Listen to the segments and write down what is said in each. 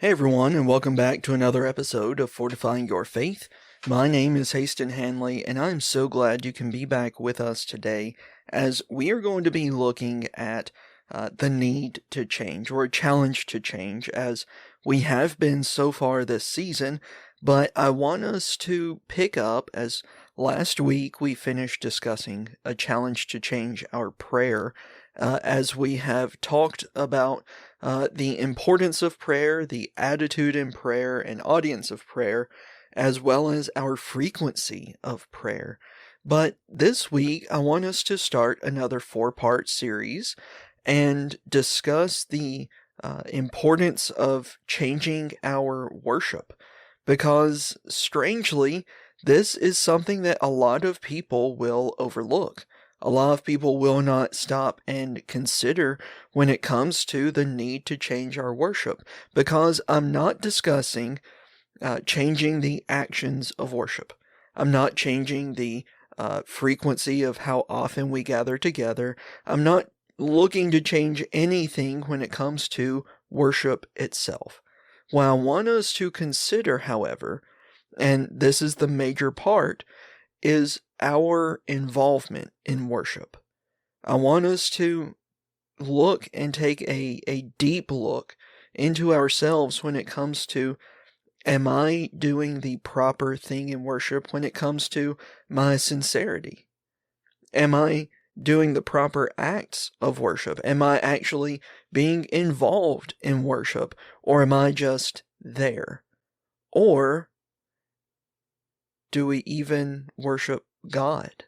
Hey everyone, and welcome back to another episode of Fortifying Your Faith. My name is Haston Hanley, and I'm so glad you can be back with us today as we are going to be looking at the need to change, or a challenge to change, as we have been so far this season. But I want us to pick up, as last week we finished discussing a challenge to change our prayer, as we have talked about the importance of prayer, the attitude in prayer, and audience of prayer, as well as our frequency of prayer. But this week, I want us to start another 4-part series and discuss the importance of changing our worship. Because, strangely, this is something that a lot of people will overlook. A lot of people will not stop and consider when it comes to the need to change our worship, because I'm not discussing changing the actions of worship. I'm not changing the frequency of how often we gather together. I'm not looking to change anything when it comes to worship itself. What I want us to consider, however, and this is the major part, is our involvement in worship. I want us to look and take a deep look into ourselves when it comes to, am I doing the proper thing in worship when it comes to my sincerity? Am I doing the proper acts of worship? Am I actually being involved in worship? Or am I just there? Or do we even worship God?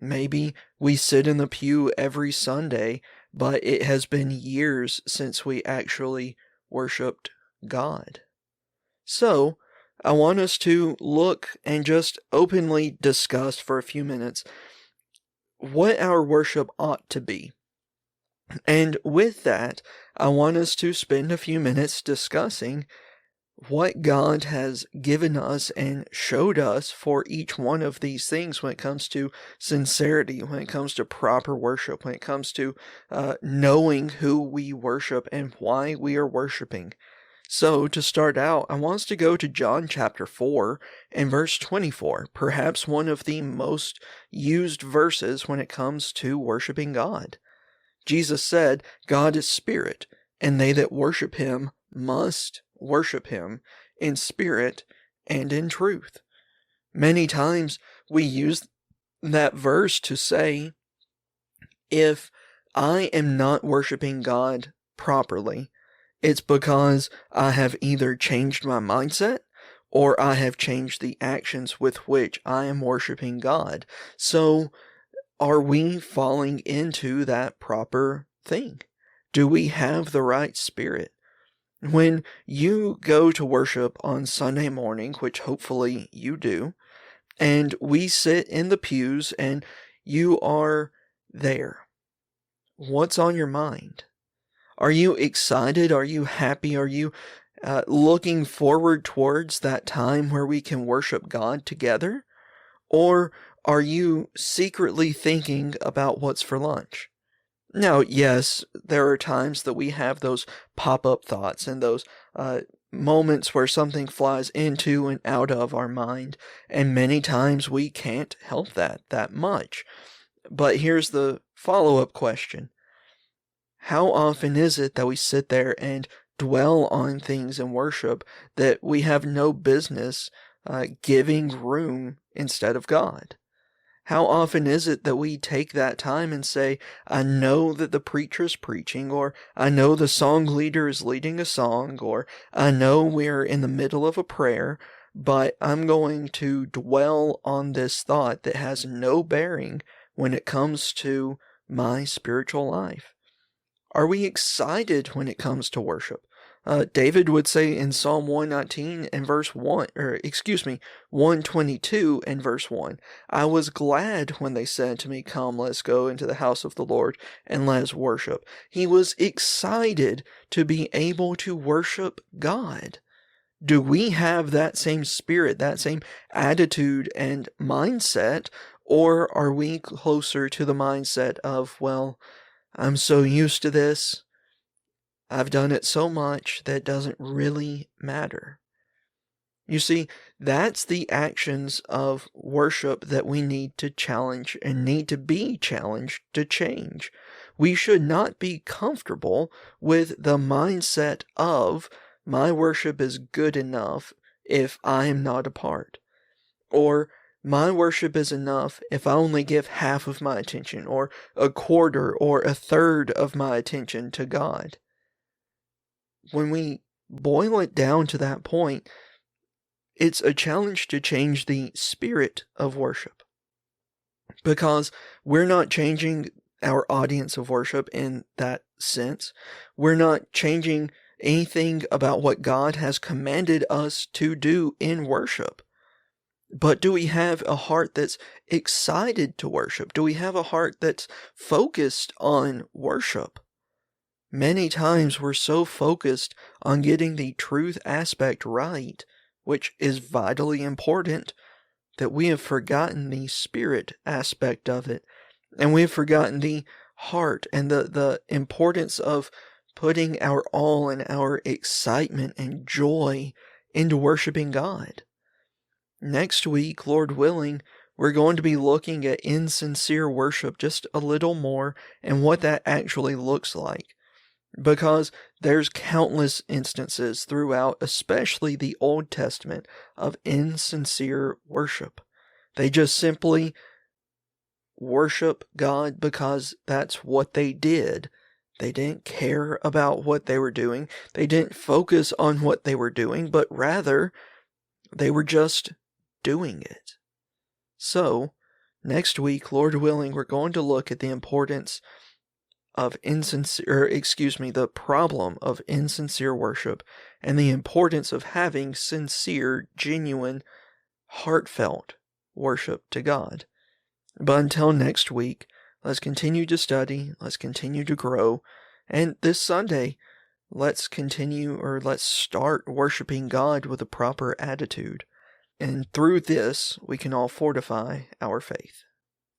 Maybe we sit in the pew every Sunday, but it has been years since we actually worshiped God. So, I want us to look and just openly discuss for a few minutes what our worship ought to be. And with that, I want us to spend a few minutes discussing what God has given us and showed us for each one of these things when it comes to sincerity, when it comes to proper worship, when it comes to knowing who we worship and why we are worshiping. So, to start out, I want us to go to John chapter 4 and verse 24, perhaps one of the most used verses when it comes to worshiping God. Jesus said, "God is spirit, and they that worship him must worship him in spirit and in truth." Many times we use that verse to say, if I am not worshiping God properly, it's because I have either changed my mindset or I have changed the actions with which I am worshiping God. So, are we falling into that proper thing? Do we have the right spirit? When you go to worship on Sunday morning, which hopefully you do, and we sit in the pews and you are there, what's on your mind? Are you excited? Are you happy? Are you looking forward towards that time where we can worship God together? Or are you secretly thinking about what's for lunch? Now, yes, there are times that we have those pop-up thoughts and those moments where something flies into and out of our mind, and many times we can't help that much. But here's the follow-up question. How often is it that we sit there and dwell on things in worship that we have no business giving room instead of God? How often is it that we take that time and say, I know that the preacher is preaching, or I know the song leader is leading a song, or I know we're in the middle of a prayer, but I'm going to dwell on this thought that has no bearing when it comes to my spiritual life? Are we excited when it comes to worship? David would say in Psalm 119 and verse 1, 122 and verse 1, I was glad when they said to me, come, let's go into the house of the Lord and let's worship. He was excited to be able to worship God. Do we have that same spirit, that same attitude and mindset, or are we closer to the mindset of, well, I'm so used to this, I've done it so much that it doesn't really matter. You see, that's the actions of worship that we need to challenge and need to be challenged to change. We should not be comfortable with the mindset of my worship is good enough if I am not a part, or my worship is enough if I only give half of my attention, or a quarter, or a third of my attention to God. When we boil it down to that point, it's a challenge to change the spirit of worship, because we're not changing our audience of worship in that sense. We're not changing anything about what God has commanded us to do in worship. But do we have a heart that's excited to worship? Do we have a heart that's focused on worship? Many times we're so focused on getting the truth aspect right, which is vitally important, that we have forgotten the spirit aspect of it, and we have forgotten the heart and the importance of putting our all and our excitement and joy into worshiping God. Next week, Lord willing, we're going to be looking at insincere worship just a little more and what that actually looks like. Because there's countless instances throughout, especially the Old Testament, of insincere worship. They just simply worship God because that's what they did. They didn't care about what they were doing. They didn't focus on what they were doing, but rather they were just doing it. So, next week, Lord willing, we're going to look at the importance of the problem of insincere worship and the importance of having sincere, genuine, heartfelt worship to God. But until next week, let's continue to study, let's continue to grow, and this Sunday, let's start worshiping God with a proper attitude. And through this, we can all fortify our faith.